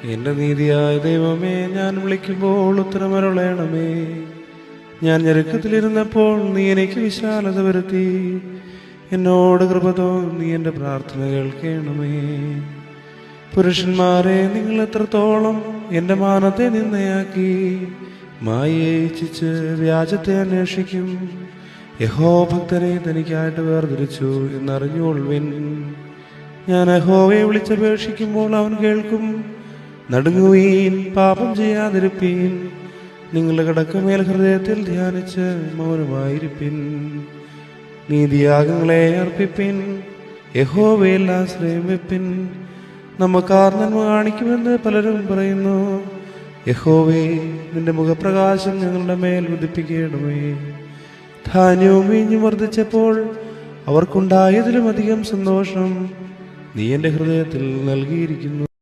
എന്റെ നീതിയായ ദൈവമേ, ഞാൻ വിളിക്കുമ്പോൾ ഉത്തരമരുളേണമേ. ഞാൻ ഞെരുക്കത്തിലിരുന്നപ്പോൾ നീ എനിക്ക് വിശാലത വരുത്തി. എന്നോട് കൃപ തോന്നി എൻ്റെ പ്രാർത്ഥന കേൾക്കണമേ. പുരുഷന്മാരെ, നിങ്ങൾ എത്രത്തോളം എൻ്റെ മാനത്തെ നിന്നയാക്കി. മായയെ ഇച്ഛിച്ച് വ്യാജത്തെ അന്വേഷിക്കും. യഹോഭക്തനെ തനിക്കായിട്ട് വേർതിരിച്ചു എന്നറിഞ്ഞുകൊള്ളുവിൻ. ഞാൻ യഹോവയെ വിളിച്ചപേക്ഷിക്കുമ്പോൾ അവൻ കേൾക്കും. നടുങ്ങുവീൻ, പാപം ചെയ്യാതിരുപ്പീൻ. നിങ്ങളുടെ കടക്കമേൽ ഹൃദയത്തിൽ ധ്യാനിച്ച് മൗനമായിരിപ്പിൻ. നീതിയാഗങ്ങളെ അർപ്പിപ്പിൻ, യഹോവയിൽ ആശ്രയം വെപ്പിൻ. നമുക്കാർ നന്മ കാണിക്കുമെന്ന് പലരും പറയുന്നു. യഹോവേ, നിന്റെ മുഖപ്രകാശം ഞങ്ങളുടെ മേൽ ഉദിപ്പിക്കണമേ. ധാന്യവും വീഞ്ഞും വർദ്ധിച്ചപ്പോൾ അവർക്കുണ്ടായതിലും അധികം സന്തോഷം നീ എൻ്റെ ഹൃദയത്തിൽ നൽകിയിരിക്കുന്നു.